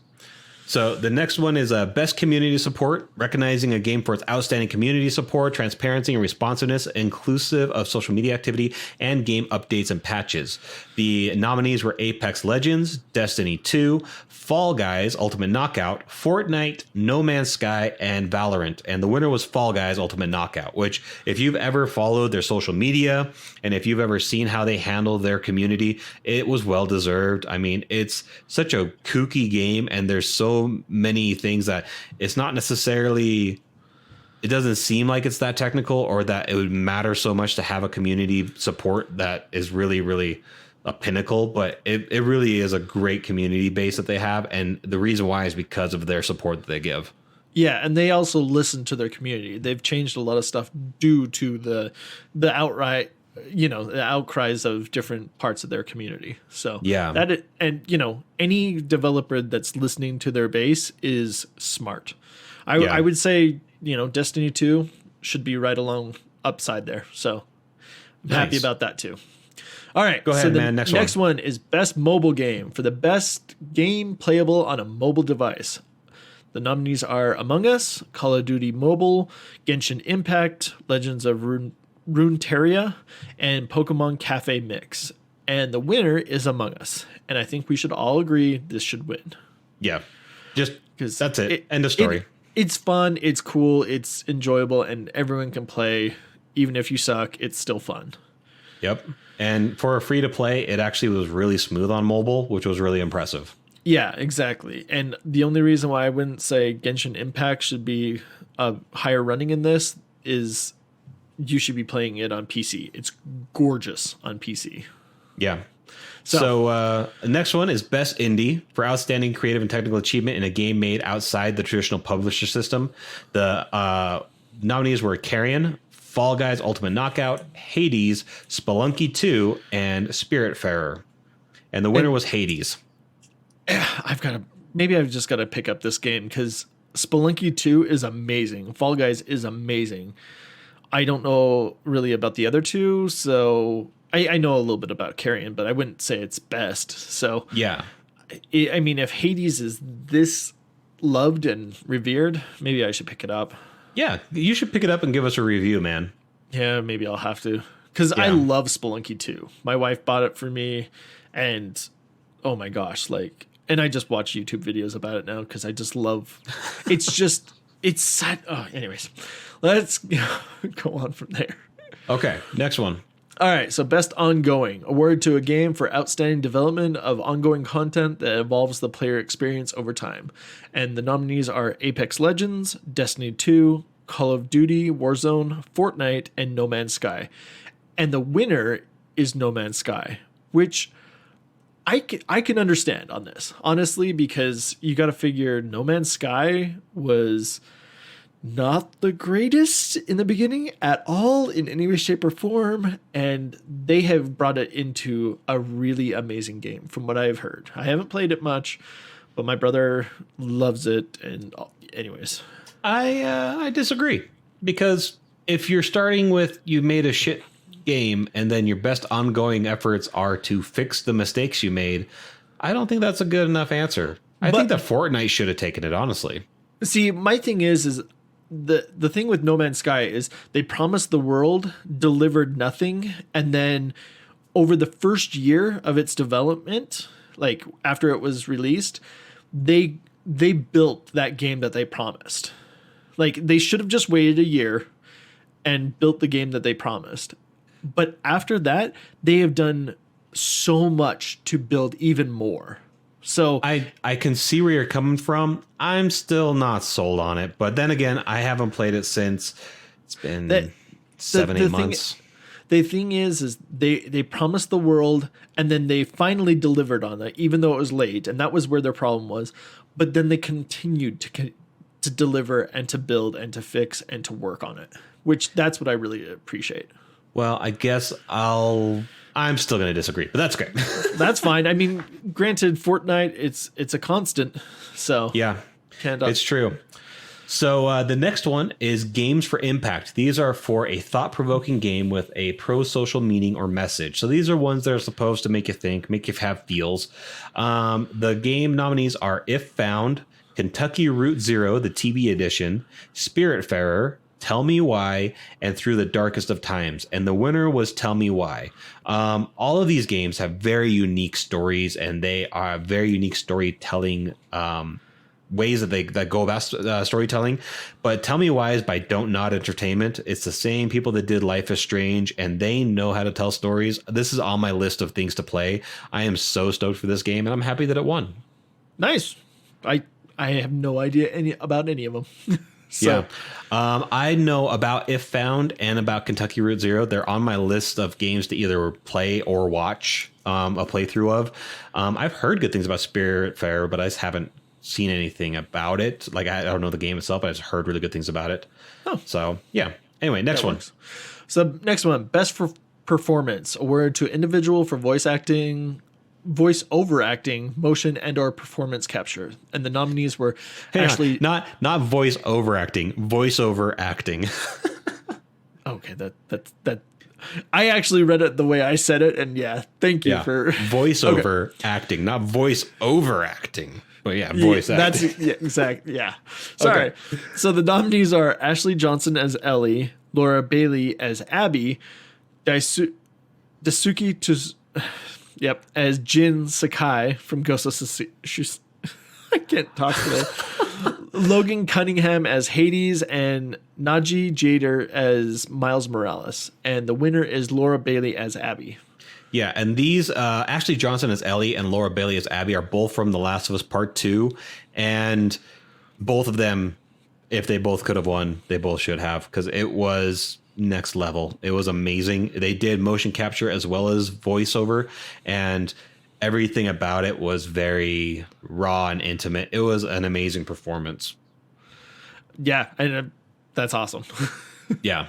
Speaker 1: So the next one is best community support, recognizing a game for its outstanding community support, transparency, and responsiveness, inclusive of social media activity and game updates and patches. The nominees were Apex Legends, Destiny 2, Fall Guys, Ultimate Knockout, Fortnite, No Man's Sky, and Valorant. And the winner was Fall Guys Ultimate Knockout, which if you've ever followed their social media and if you've ever seen how they handle their community, it was well deserved. I mean, it's such a kooky game and there's so many things that it's not necessarily, it doesn't seem like it's that technical or that it would matter so much to have a community support that is really, really a pinnacle, but it really is a great community base that they have. And the reason why is because of their support that they give.
Speaker 2: Yeah, and they also listen to their community. They've changed a lot of stuff due to the outright, the outcries of different parts of their community. So
Speaker 1: yeah,
Speaker 2: any developer that's listening to their base is smart. I would say, Destiny 2 should be right along upside there. So I'm happy about that too. All right,
Speaker 1: go ahead, man.
Speaker 2: Next one is best mobile game for the best game playable on a mobile device. The nominees are Among Us, Call of Duty Mobile, Genshin Impact, Legends of Runeterra, and Pokemon Cafe Mix. And the winner is Among Us. And I think we should all agree this should win.
Speaker 1: Yeah, just because that's it. End of story.
Speaker 2: It's fun, it's cool, it's enjoyable, and everyone can play. Even if you suck, it's still fun.
Speaker 1: Yep. And for a free to play, it actually was really smooth on mobile, which was really impressive.
Speaker 2: Yeah, exactly. And the only reason why I wouldn't say Genshin Impact should be a higher running in this is you should be playing it on PC. It's gorgeous on PC.
Speaker 1: Yeah. So the next one is Best Indie for outstanding creative and technical achievement in a game made outside the traditional publisher system. The nominees were Carrion, Fall Guys Ultimate Knockout, Hades, Spelunky 2, and Spiritfarer. And the winner was Hades.
Speaker 2: I've just got to pick up this game because Spelunky 2 is amazing. Fall Guys is amazing. I don't know really about the other two, so I know a little bit about Carrion, but I wouldn't say it's best. So
Speaker 1: yeah,
Speaker 2: I mean, if Hades is this loved and revered, maybe I should pick it up.
Speaker 1: Yeah, you should pick it up and give us a review, man.
Speaker 2: Yeah, maybe I'll have to. Because I love Spelunky 2. My wife bought it for me, and oh my gosh, and I just watch YouTube videos about it now because I just love. It's sad. Oh, anyways, let's go on from there.
Speaker 1: Okay, next one.
Speaker 2: All right, so best ongoing award to a game for outstanding development of ongoing content that evolves the player experience over time. And the nominees are Apex Legends, Destiny 2, Call of Duty, Warzone, Fortnite, and No Man's Sky. And the winner is No Man's Sky, which I can understand on this, honestly, because you got to figure No Man's Sky was not the greatest in the beginning at all in any way, shape, or form, and they have brought it into a really amazing game from what I've heard. I haven't played it much, but my brother loves it, and anyways.
Speaker 1: I disagree, because if you're starting with you made a shit game and then your best ongoing efforts are to fix the mistakes you made, I don't think that's a good enough answer. I think that Fortnite should have taken it, honestly.
Speaker 2: See, my thing is the thing with No Man's Sky is they promised the world, delivered nothing, and then over the first year of its development, like after it was released, they built that game that they promised. Like they should have just waited a year and built the game that they promised. But after that, they have done so much to build even more. So
Speaker 1: I can see where you're coming from. I'm still not sold on it, but then again, I haven't played it since it's been 7-8 months.
Speaker 2: The thing is they promised the world and then they finally delivered on it, even though it was late, and that was where their problem was. But then they continued to deliver and to build and to fix and to work on it, which that's what I really appreciate.
Speaker 1: Well, I guess I'm still going to disagree, but that's great.
Speaker 2: That's fine. I mean, granted, Fortnite, it's a constant. So
Speaker 1: yeah, it's true. So the next one is Games for Impact. These are for a thought-provoking game with a pro-social meaning or message. So these are ones that are supposed to make you think, make you have feels. The game nominees are If Found, Kentucky Route Zero, the TV edition, Spiritfarer, Tell Me Why, and Through the Darkest of Times. And the winner was Tell Me Why. All of these games have very unique stories, and they are very unique storytelling ways that go about storytelling. But Tell Me Why is by Don't Nod Entertainment. It's the same people that did Life is Strange, and they know how to tell stories. This is on my list of things to play. I am so stoked for this game, and I'm happy that it won.
Speaker 2: Nice. I have no idea about any of them.
Speaker 1: So. Yeah. I know about If Found and about Kentucky Route Zero. They're on my list of games to either play or watch a playthrough of. I've heard good things about Spiritfarer, but I just haven't seen anything about it. Like, I don't know the game itself, but I just heard really good things about it. Oh. So, yeah. Anyway, next one.
Speaker 2: So, next one. Best for performance. Award to individual for voice acting, voice over acting, motion, and or performance capture. And the nominees were actually
Speaker 1: not voice over acting, voiceover acting.
Speaker 2: Okay, that I actually read it the way I said it, and yeah, thank you for
Speaker 1: voiceover acting, not voice over acting. But yeah, voice acting.
Speaker 2: That's exactly. Yeah. Sorry. Okay. So the nominees are Ashley Johnson as Ellie, Laura Bailey as Abby, Daisuke as Jin Sakai from Ghost of Tsushima. I can't talk today. Logan Cunningham as Hades, and Najee Jader as Miles Morales. And the winner is Laura Bailey as Abby.
Speaker 1: Yeah, and these Ashley Johnson as Ellie and Laura Bailey as Abby are both from The Last of Us Part 2. And both of them, if they both could have won, they both should have, because it was next level. It was amazing. They did motion capture as well as voiceover, and everything about it was very raw and intimate. It was an amazing performance.
Speaker 2: Yeah, and that's awesome.
Speaker 1: Yeah.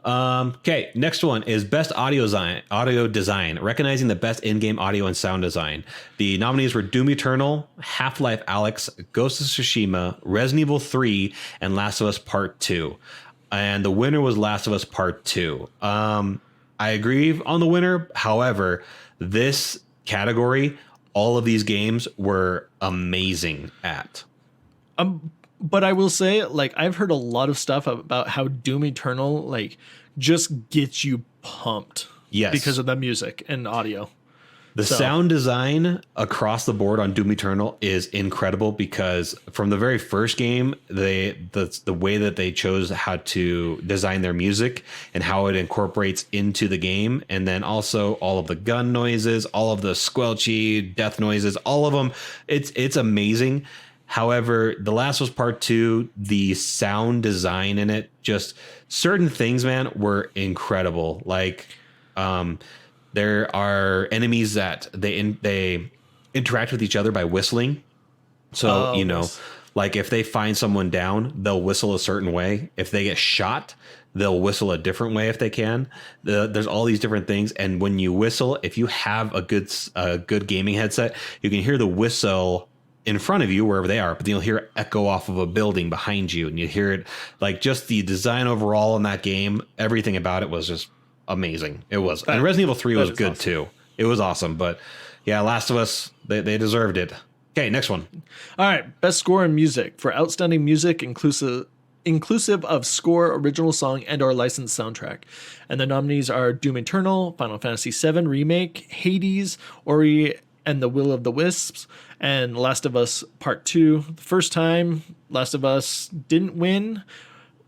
Speaker 1: Okay, next one is Best Audio Design, recognizing the best in-game audio and sound design. The nominees were Doom Eternal, Half-Life Alyx, Ghost of Tsushima, Resident Evil 3, and Last of Us Part 2. And the winner was Last of Us Part 2. I agree on the winner. However, this category, all of these games were amazing at.
Speaker 2: But I will say, like, I've heard a lot of stuff about how Doom Eternal, like, just gets you pumped.
Speaker 1: Yes.
Speaker 2: Because of the music and audio.
Speaker 1: The sound design across the board on Doom Eternal is incredible, because from the very first game, the way that they chose how to design their music and how it incorporates into the game, and then also all of the gun noises, all of the squelchy death noises, all of them, it's amazing. However, The Last of Us Part 2, the sound design in it, just certain things, man, were incredible. Like, there are enemies that they interact with each other by whistling. So, like if they find someone down, they'll whistle a certain way. If they get shot, they'll whistle a different way if they can. There's all these different things. And when you whistle, if you have a good gaming headset, you can hear the whistle in front of you wherever they are, but then you'll hear it echo off of a building behind you, and you hear it, like, just the design overall in that game, everything about it was just amazing. It was. And Resident Evil 3 was good too. It was awesome. But yeah, Last of Us, they deserved it. Okay, next one.
Speaker 2: All right, best score and music. For outstanding music inclusive of score, original song, and or licensed soundtrack. And the nominees are Doom Eternal, Final Fantasy VII Remake, Hades, Ori and the Will of the Wisps, and Last of Us Part 2. The first time Last of Us didn't win,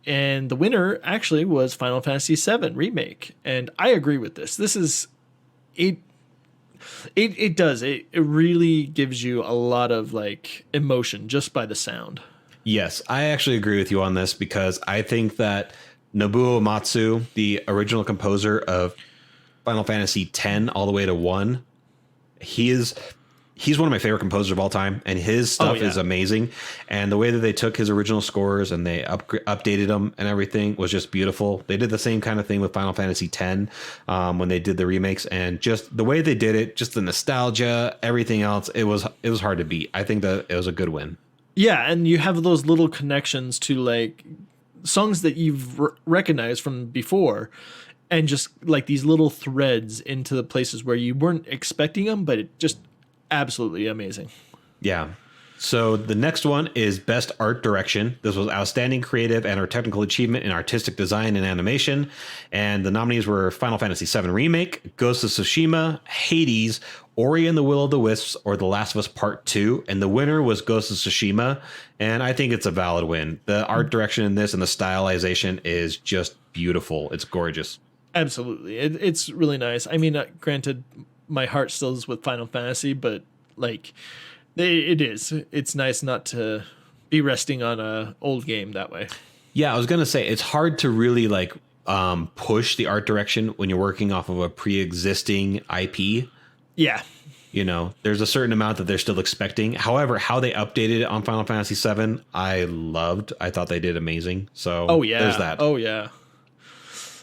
Speaker 2: and the winner actually was Final Fantasy VII Remake. And I agree with this. This is it really gives you a lot of, like, emotion just by the sound.
Speaker 1: Yes, I actually agree with you on this, because I think that Nobuo Uematsu, the original composer of Final Fantasy X all the way to 1, he's one of my favorite composers of all time, and his stuff is amazing. And the way that they took his original scores and they updated them and everything was just beautiful. They did the same kind of thing with Final Fantasy X when they did the remakes, and just the way they did it, just the nostalgia, everything else, it was hard to beat. I think that it was a good win.
Speaker 2: Yeah, and you have those little connections to, like, songs that you've recognized from before, and just, like, these little threads into the places where you weren't expecting them, but it just absolutely amazing.
Speaker 1: Yeah. So the next one is Best Art Direction. This was Outstanding Creative and or Technical Achievement in Artistic Design and Animation. And the nominees were Final Fantasy VII Remake, Ghost of Tsushima, Hades, Ori and the Will of the Wisps, or The Last of Us Part 2. And the winner was Ghost of Tsushima. And I think it's a valid win. The art direction in this and the stylization is just beautiful. It's gorgeous.
Speaker 2: Absolutely. It's really nice. I mean, granted, my heart still is with Final Fantasy, but like... It's nice not to be resting on a old game that way.
Speaker 1: Yeah, I was gonna say it's hard to really like push the art direction when you're working off of a pre-existing IP.
Speaker 2: Yeah,
Speaker 1: you know, there's a certain amount that they're still expecting. However, how they updated it on Final Fantasy VII, I loved. I thought they did amazing. So there's that.
Speaker 2: Oh yeah.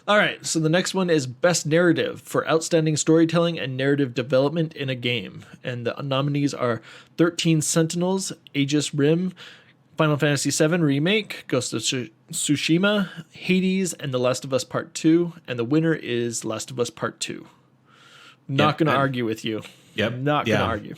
Speaker 2: All right, so the next one is Best Narrative for Outstanding Storytelling and Narrative Development in a Game. And the nominees are 13 Sentinels, Aegis Rim, Final Fantasy VII Remake, Ghost of Tsushima, Hades, and The Last of Us Part 2. And the winner is Last of Us Part 2. Not going to argue with you.
Speaker 1: Yep.
Speaker 2: Not going to argue.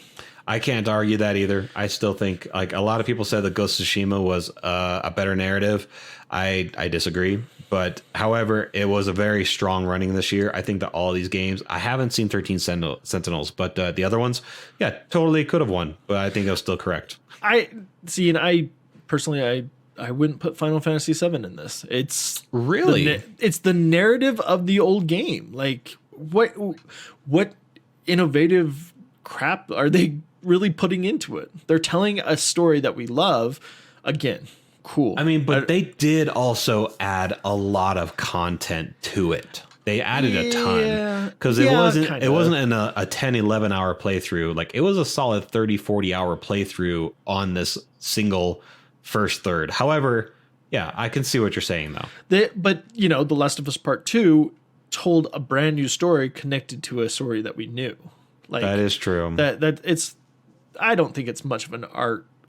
Speaker 1: I can't argue that either. I still think, like, a lot of people said that Ghost of Tsushima was a better narrative. I disagree. But however, it was a very strong running this year. I think that all of these games, I haven't seen 13 Sentinels, but the other ones, yeah, totally could have won. But I think it was still correct.
Speaker 2: I see, and I personally, I wouldn't put Final Fantasy VII in this. It's
Speaker 1: really,
Speaker 2: it's the narrative of the old game. Like what innovative crap are they really putting into it? They're telling a story that we love again. Cool.
Speaker 1: I mean, but they did also add a lot of content to it. They added a ton because it wasn't in a 10, 11 hour playthrough. Like it was a solid 30, 40 hour playthrough on this single first third. However, yeah, I can see what you're saying though.
Speaker 2: But you know, The Last of Us Part 2 told a brand new story connected to a story that we knew. Like
Speaker 1: that is true.
Speaker 2: That it's, I don't think it's much of an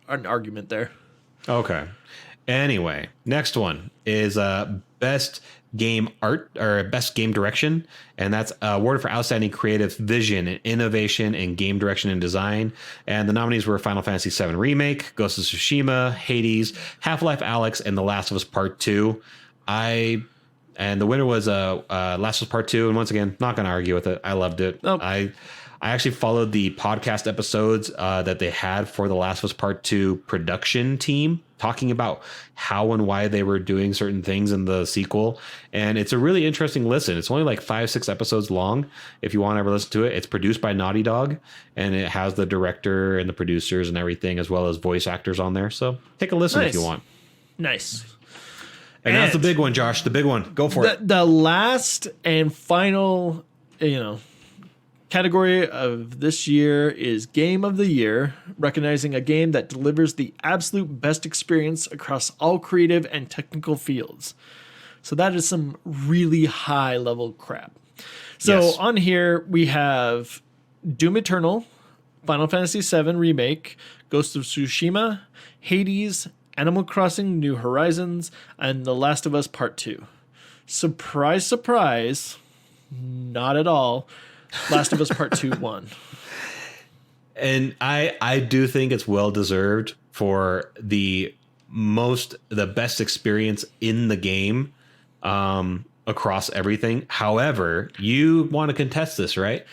Speaker 2: argument there.
Speaker 1: Okay. Anyway, next one is Best Game Art or Best Game Direction. And that's awarded for Outstanding Creative Vision and Innovation in Game Direction and Design. And the nominees were Final Fantasy VII Remake, Ghost of Tsushima, Hades, Half-Life Alyx, and The Last of Us Part 2. And the winner was Last of Us Part 2. And once again, not going to argue with it. I loved it.
Speaker 2: Nope.
Speaker 1: I actually followed the podcast episodes that they had for The Last of Us Part 2 production team, talking about how and why they were doing certain things in the sequel. And it's a really interesting listen. It's only like 5-6 episodes long. If you want to ever listen to it, it's produced by Naughty Dog and it has the director and the producers and everything, as well as voice actors on there. So take a listen if you want.
Speaker 2: Nice.
Speaker 1: And that's the big one, Josh, the big one. Go for it.
Speaker 2: The last and final, category of this year is Game of the Year, recognizing a game that delivers the absolute best experience across all creative and technical fields. So that is some really high level crap. So on here we have Doom Eternal, Final Fantasy VII Remake, Ghost of Tsushima, Hades, Animal Crossing New Horizons, and The Last of Us Part 2. Surprise, surprise, not at all. Last of Us Part 2 won.
Speaker 1: And I do think it's well deserved for the best experience in the game across everything. However, you want to contest this, right?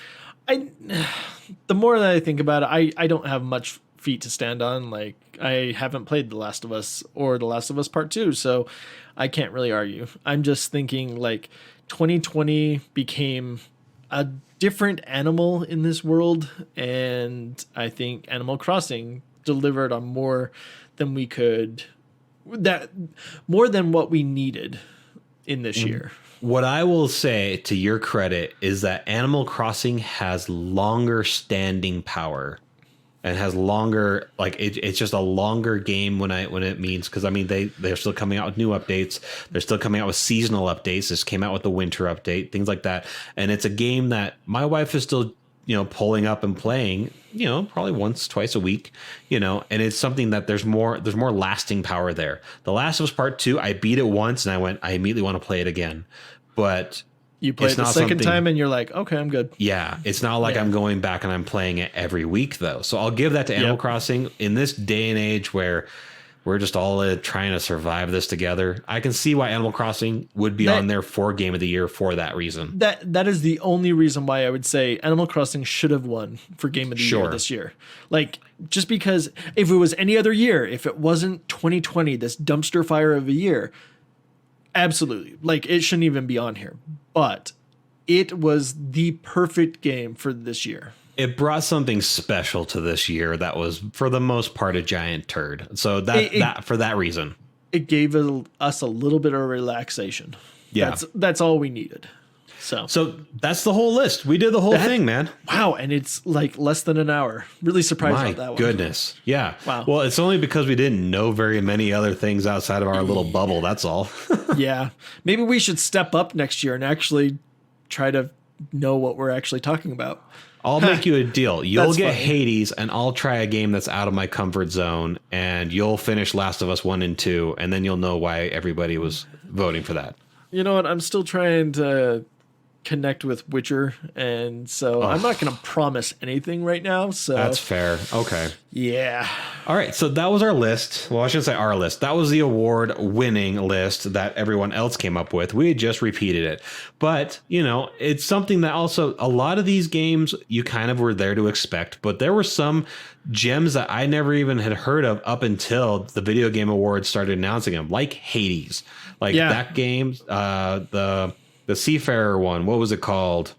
Speaker 2: The more that I think about it, I don't have much feet to stand on. Like, I haven't played The Last of Us or The Last of Us Part 2, so I can't really argue. I'm just thinking like 2020 became a different animal in this world, and I think Animal Crossing delivered on more than what we needed in this year.
Speaker 1: What I will say to your credit is that Animal Crossing has longer standing power and has longer, like it's just a longer game when it means, because I mean they're still coming out with new updates, they're still coming out with seasonal updates. This came out with the winter update, things like that, and it's a game that my wife is still pulling up and playing, probably once, twice a week, and it's something that there's more lasting power there. The Last of Us Part 2, I beat it once and I immediately want to play it again, but
Speaker 2: You play it the second time and you're like, okay, I'm good.
Speaker 1: Yeah, it's not like I'm going back and I'm playing it every week, though. So I'll give that to Animal Crossing. In this day and age where we're just all trying to survive this together, I can see why Animal Crossing would be on there for Game of the Year for that reason.
Speaker 2: That is the only reason why I would say Animal Crossing should have won for Game of the Year this year. Like, just because if it was any other year, if it wasn't 2020, this dumpster fire of a year, absolutely. Like, it shouldn't even be on here. But it was the perfect game for this year.
Speaker 1: It brought something special to this year that was, for the most part, a giant turd. So that for that reason,
Speaker 2: it gave us a little bit of relaxation.
Speaker 1: Yeah,
Speaker 2: that's all we needed. So
Speaker 1: that's the whole list. We did the whole thing, man.
Speaker 2: Wow, and it's like less than an hour. Really surprised about that one.
Speaker 1: My goodness. Yeah.
Speaker 2: Wow.
Speaker 1: Well, it's only because we didn't know very many other things outside of our little bubble. That's all.
Speaker 2: Yeah. Maybe we should step up next year and actually try to know what we're actually talking about.
Speaker 1: I'll make you a deal. You'll get
Speaker 2: funny.
Speaker 1: Hades, and I'll try a game that's out of my comfort zone, and you'll finish Last of Us 1 and 2, and then you'll know why everybody was voting for that.
Speaker 2: You know what? I'm still trying to connect with Witcher, and so I'm not going to promise anything right now. So
Speaker 1: that's fair. Okay.
Speaker 2: Yeah.
Speaker 1: All right. So that was our list. Well, I shouldn't say our list. That was the award-winning list that everyone else came up with. We had just repeated it. But, you know, it's something that also a lot of these games you kind of were there to expect. But there were some gems that I never even had heard of up until the Video Game Awards started announcing them, like Hades. Like that game, the Seafarer one, what was it called?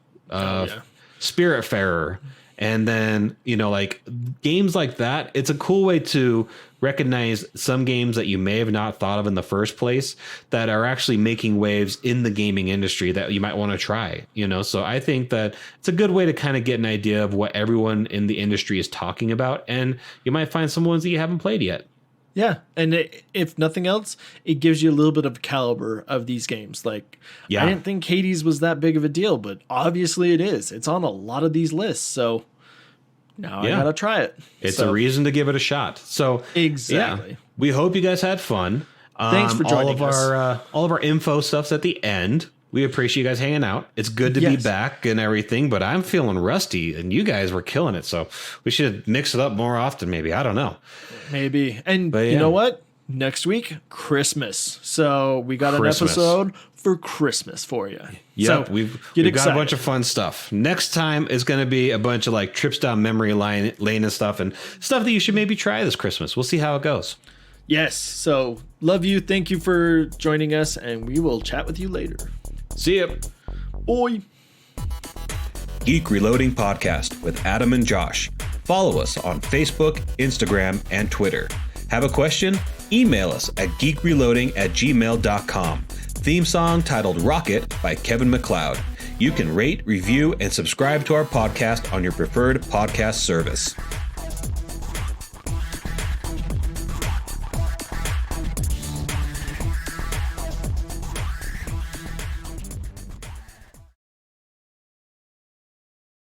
Speaker 1: Spiritfarer. And then, you know, like games like that, it's a cool way to recognize some games that you may have not thought of in the first place that are actually making waves in the gaming industry that you might want to try, you know? So I think that it's a good way to kind of get an idea of what everyone in the industry is talking about. And you might find some ones that you haven't played yet.
Speaker 2: Yeah, and if nothing else, it gives you a little bit of caliber of these games. Like, I didn't think Hades was that big of a deal, but obviously it is. It's on a lot of these lists, so now I gotta try it.
Speaker 1: It's a reason to give it a shot. So
Speaker 2: exactly.
Speaker 1: We hope you guys had fun.
Speaker 2: Thanks for joining
Speaker 1: us. All of our info stuff's at the end. We appreciate you guys hanging out. It's good to be back and everything, but I'm feeling rusty, and you guys were killing it. So we should mix it up more often, maybe. I don't know.
Speaker 2: Maybe. And you know what? Next week, Christmas. So we got an episode for Christmas for you.
Speaker 1: Yeah,
Speaker 2: so
Speaker 1: we've got a bunch of fun stuff. Next time is going to be a bunch of like trips down memory lane and stuff, and stuff that you should maybe try this Christmas. We'll see how it goes.
Speaker 2: Yes. So love you. Thank you for joining us, and we will chat with you later.
Speaker 1: See ya.
Speaker 2: Bye.
Speaker 1: Geek Reloading Podcast with Adam and Josh. Follow us on Facebook, Instagram, and Twitter. Have a question? Email us at geekreloading@gmail.com. Theme song titled Rocket by Kevin MacLeod. You can rate, review, and subscribe to our podcast on your preferred podcast service.